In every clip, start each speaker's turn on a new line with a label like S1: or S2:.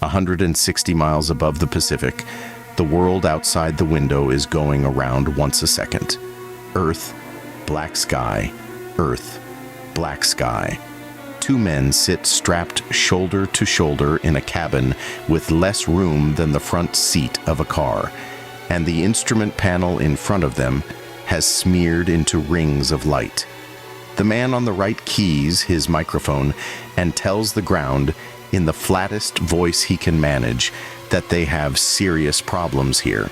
S1: 160 miles above the Pacific, the world outside the window is going around once a second. Earth, black sky, Earth, black sky. Two men sit strapped shoulder to shoulder in a cabin with less room than the front seat of a car, and the instrument panel in front of them has smeared into rings of light. The man on the right keys his microphone and tells the ground, in the flattest voice he can manage, that they have serious problems here.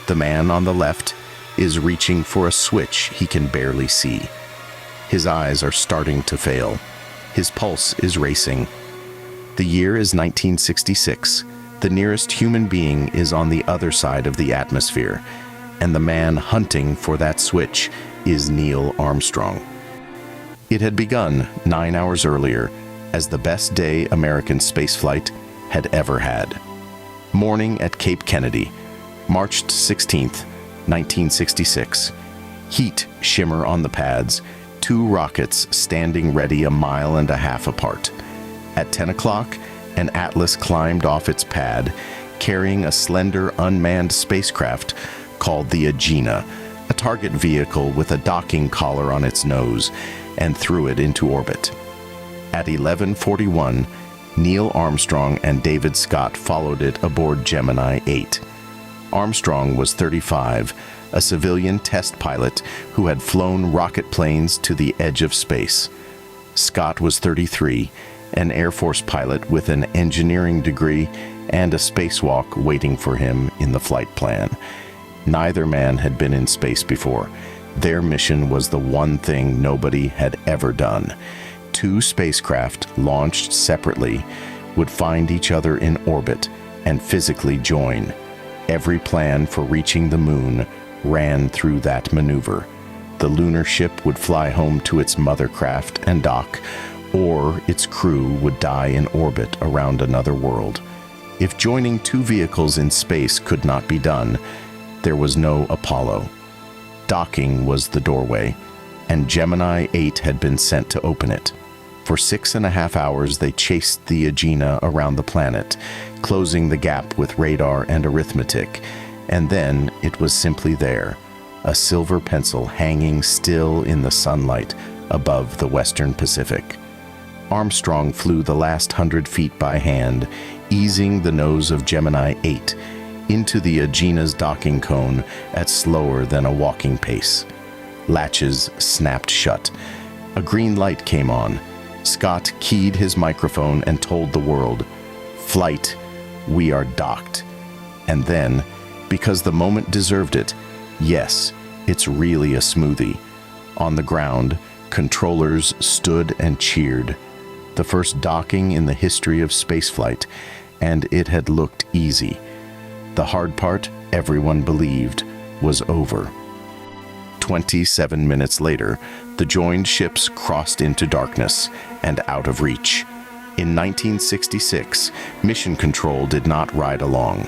S1: The man on the left is reaching for a switch he can barely see. His eyes are starting to fail. His pulse is racing. The year is 1966. The nearest human being is on the other side of the atmosphere, and the man hunting for that switch is Neil Armstrong. It had begun 9 hours earlier as the best day American spaceflight had ever had. Morning at Cape Kennedy, March 16th, 1966. Heat shimmer on the pads, two rockets standing ready a mile and a half apart. At 10 o'clock, an Atlas climbed off its pad, carrying a slender unmanned spacecraft called the Agena, a target vehicle with a docking collar on its nose, and threw it into orbit. At 11:41, Neil Armstrong and David Scott followed it aboard Gemini VIII. Armstrong was 35, a civilian test pilot who had flown rocket planes to the edge of space. Scott was 33, an Air Force pilot with an engineering degree and a spacewalk waiting for him in the flight plan. Neither man had been in space before. Their mission was the one thing nobody had ever done. Two spacecraft, launched separately, would find each other in orbit and physically join. Every plan for reaching the moon ran through that maneuver. The lunar ship would fly home to its mother craft and dock, or its crew would die in orbit around another world. If joining two vehicles in space could not be done, there was no Apollo. Docking was the doorway, and Gemini VIII had been sent to open it. For 6.5 hours, they chased the Agena around the planet, closing the gap with radar and arithmetic, and then it was simply there, a silver pencil hanging still in the sunlight above the western Pacific. Armstrong flew the last 100 feet by hand, easing the nose of Gemini VIII into the Agena's docking cone at slower than a walking pace. Latches snapped shut. A green light came on. Scott keyed his microphone and told the world, "Flight, we are docked." And then, because the moment deserved it, yes, it's really a smoothie. On the ground, controllers stood and cheered. The first docking in the history of spaceflight, and it had looked easy. The hard part, everyone believed, was over. 27 minutes later, the joined ships crossed into darkness and out of reach. In 1966, Mission Control did not ride along.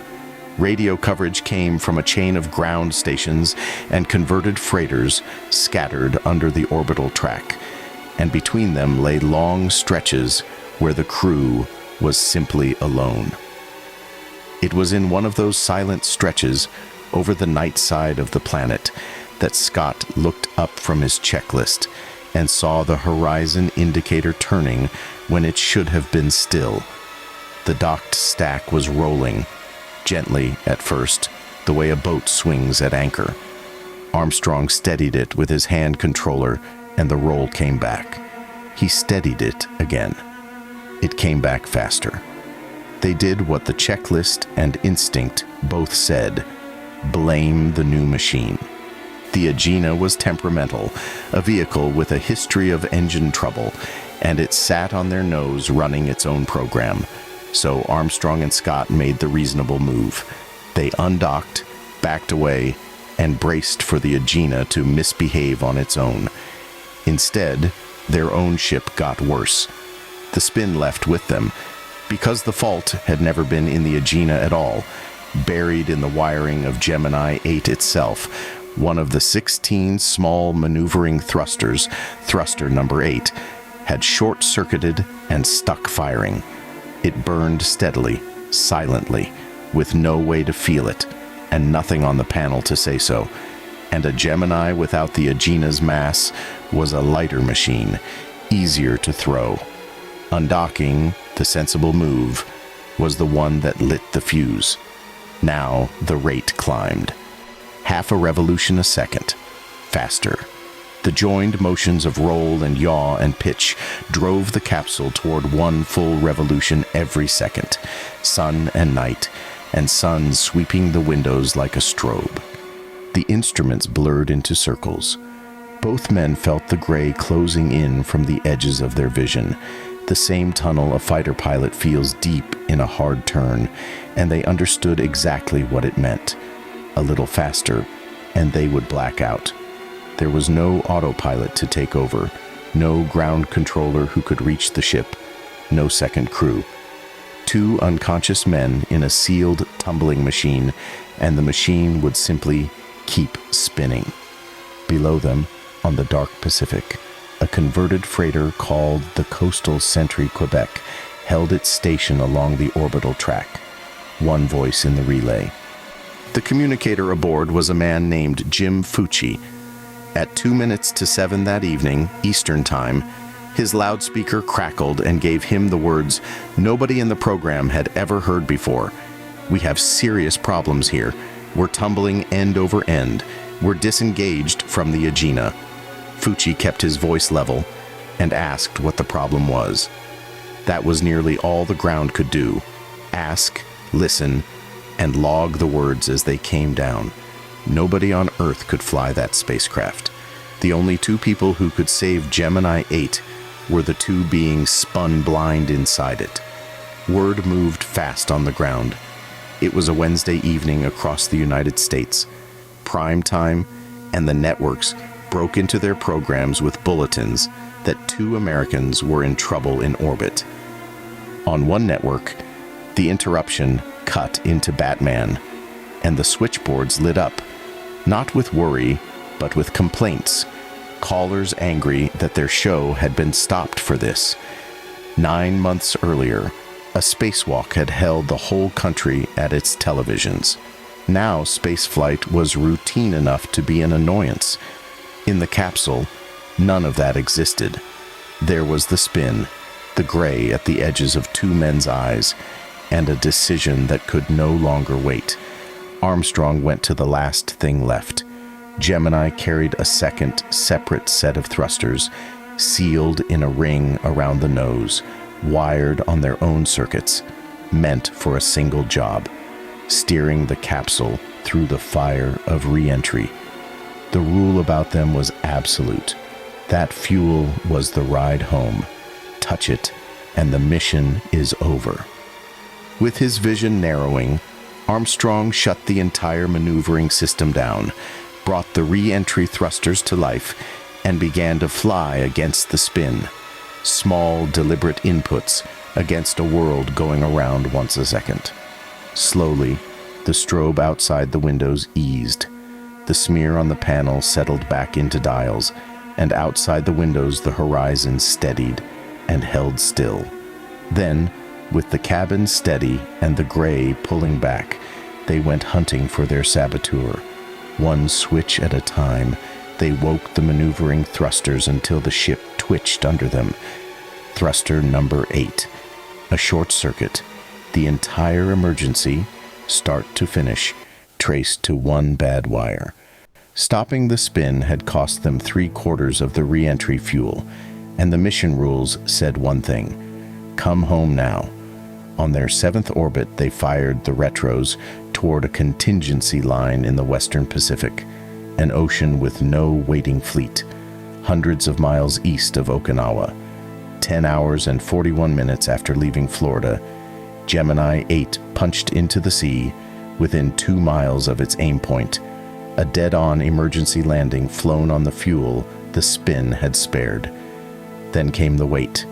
S1: Radio coverage came from a chain of ground stations and converted freighters scattered under the orbital track, and between them lay long stretches where the crew was simply alone. It was in one of those silent stretches over the night side of the planet that Scott looked up from his checklist and saw the horizon indicator turning when it should have been still. The docked stack was rolling, gently at first, the way a boat swings at anchor. Armstrong steadied it with his hand controller, and the roll came back. He steadied it again. It came back faster. They did what the checklist and instinct both said: blame the new machine. The Agena was temperamental, a vehicle with a history of engine trouble, and it sat on their nose running its own program. So Armstrong and Scott made the reasonable move. They undocked, backed away, and braced for the Agena to misbehave on its own. Instead, their own ship got worse. The spin left with them, because the fault had never been in the Agena at all. Buried in the wiring of Gemini VIII itself, one of the 16 small maneuvering thrusters, thruster number 8, had short-circuited and stuck firing. It burned steadily, silently, with no way to feel it, and nothing on the panel to say so. And a Gemini without the Agena's mass was a lighter machine, easier to throw. Undocking, the sensible move, was the one that lit the fuse. Now the rate climbed. Half a revolution a second. Faster. The joined motions of roll and yaw and pitch drove the capsule toward one full revolution every second. Sun and night, and sun sweeping the windows like a strobe. The instruments blurred into circles. Both men felt the gray closing in from the edges of their vision, the same tunnel a fighter pilot feels deep in a hard turn, and they understood exactly what it meant. A little faster, and they would black out. There was no autopilot to take over, no ground controller who could reach the ship, no second crew. Two unconscious men in a sealed tumbling machine, and the machine would simply keep spinning. Below them, on the dark Pacific, a converted freighter called the Coastal Sentry Quebec held its station along the orbital track. One voice in the relay. The communicator aboard was a man named Jim Fucci. At 2 minutes to 7 that evening, Eastern Time, his loudspeaker crackled and gave him the words nobody in the program had ever heard before. "We have serious problems here. We're tumbling end over end. We're disengaged from the Agena." Fucci kept his voice level and asked what the problem was. That was nearly all the ground could do. Ask, listen, and log the words as they came down. Nobody on Earth could fly that spacecraft. The only two people who could save Gemini VIII were the two beings spun blind inside it. Word moved fast on the ground. It was a Wednesday evening across the United States. Prime time, and the networks broke into their programs with bulletins that two Americans were in trouble in orbit. On one network, the interruption cut into Batman, and the switchboards lit up, not with worry, but with complaints. Callers angry that their show had been stopped for this. 9 months earlier, a spacewalk had held the whole country at its televisions. Now spaceflight was routine enough to be an annoyance. In the capsule, none of that existed. There was the spin, the gray at the edges of two men's eyes, and a decision that could no longer wait. Armstrong went to the last thing left. Gemini carried a second, separate set of thrusters, sealed in a ring around the nose, wired on their own circuits, meant for a single job: steering the capsule through the fire of re-entry. The rule about them was absolute. That fuel was the ride home. Touch it, and the mission is over. With his vision narrowing, Armstrong shut the entire maneuvering system down, brought the re-entry thrusters to life, and began to fly against the spin. Small, deliberate inputs against a world going around once a second. Slowly, the strobe outside the windows eased. The smear on the panel settled back into dials, and outside the windows the horizon steadied and held still. Then, with the cabin steady and the gray pulling back, they went hunting for their saboteur. One switch at a time, they woke the maneuvering thrusters until the ship twitched under them. Thruster number 8. A short circuit. The entire emergency, start to finish, traced to one bad wire. Stopping the spin had cost them 3/4 of the re-entry fuel, and the mission rules said one thing: come home now. On their 7th orbit, they fired the retros toward a contingency line in the Western Pacific, an ocean with no waiting fleet, hundreds of miles east of Okinawa. 10 hours and 41 minutes after leaving Florida, Gemini VIII punched into the sea within 2 miles of its aim point, a dead-on emergency landing flown on the fuel the spin had spared. Then came the wait.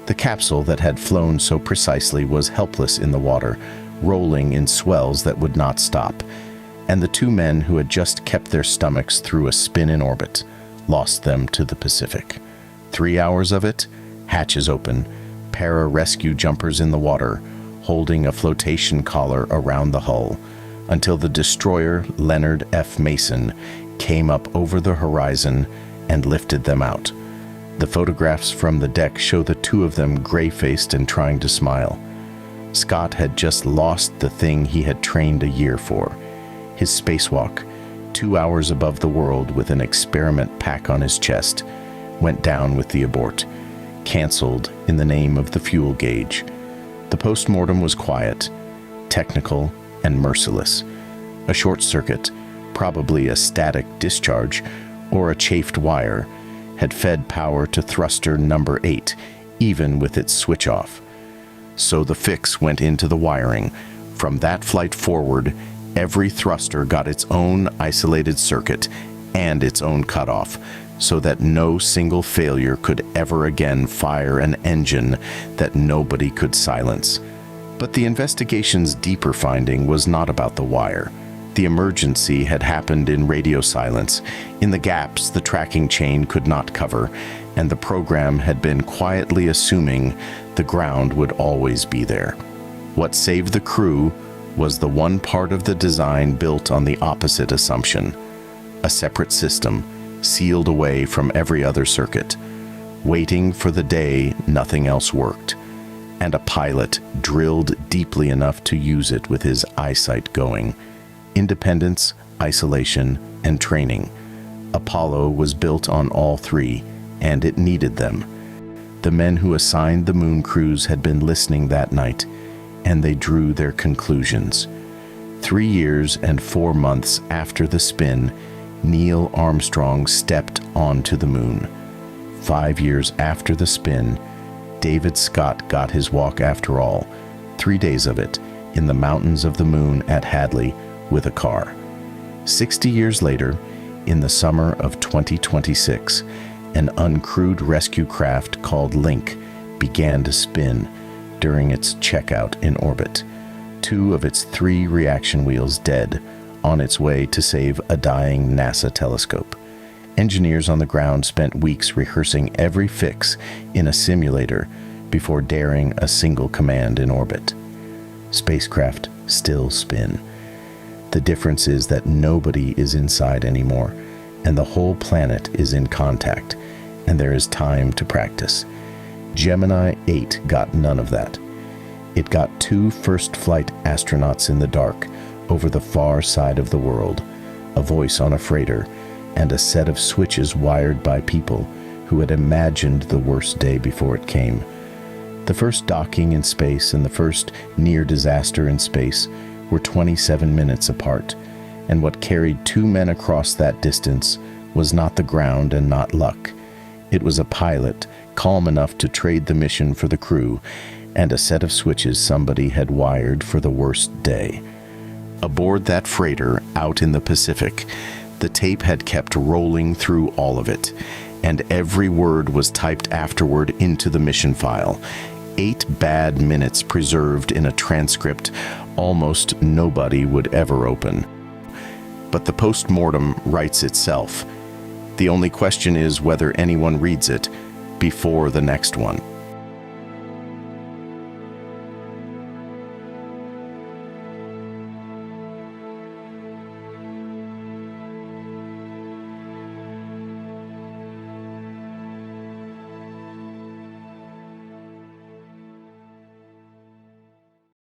S1: The capsule that had flown so precisely was helpless in the water, rolling in swells that would not stop, and the two men who had just kept their stomachs through a spin in orbit lost them to the Pacific. 3 hours of it, hatches open, para-rescue jumpers in the water, holding a flotation collar around the hull, until the destroyer Leonard F. Mason came up over the horizon and lifted them out. The photographs from the deck show the two of them gray-faced and trying to smile. Scott had just lost the thing he had trained a year for. His spacewalk, 2 hours above the world with an experiment pack on his chest, went down with the abort, canceled in the name of the fuel gauge. The postmortem was quiet, technical, and merciless. A short circuit, probably a static discharge or a chafed wire, had fed power to thruster number 8, even with its switch off. So the fix went into the wiring. From that flight forward, every thruster got its own isolated circuit and its own cutoff, so that no single failure could ever again fire an engine that nobody could silence. But the investigation's deeper finding was not about the wire. The emergency had happened in radio silence, in the gaps the tracking chain could not cover, and the program had been quietly assuming the ground would always be there. What saved the crew was the one part of the design built on the opposite assumption: a separate system, sealed away from every other circuit, waiting for the day nothing else worked, and a pilot drilled deeply enough to use it with his eyesight going. Independence, isolation, and training. Apollo was built on all three, and it needed them. The men who assigned the moon crews had been listening that night, and they drew their conclusions. 3 years and 4 months after the spin, Neil Armstrong stepped onto the moon. 5 years after the spin, David Scott got his walk after all, 3 days of it, in the mountains of the moon at Hadley with a car. 60 years later, in the summer of 2026, an uncrewed rescue craft called Link began to spin during its checkout in orbit. 2 of its 3 reaction wheels dead, on its way to save a dying NASA telescope. Engineers on the ground spent weeks rehearsing every fix in a simulator before daring a single command in orbit. Spacecraft still spin. The difference is that nobody is inside anymore, and the whole planet is in contact, and there is time to practice. Gemini VIII got none of that. It got 2 first-flight astronauts in the dark over the far side of the world, a voice on a freighter, and a set of switches wired by people who had imagined the worst day before it came. The first docking in space and the first near disaster in space were 27 minutes apart, and what carried 2 men across that distance was not the ground and not luck. It was a pilot calm enough to trade the mission for the crew, and a set of switches somebody had wired for the worst day. Aboard that freighter out in the Pacific, the tape had kept rolling through all of it, and every word was typed afterward into the mission file. 8 bad minutes preserved in a transcript almost nobody would ever open. But the postmortem writes itself. The only question is whether anyone reads it before the next one.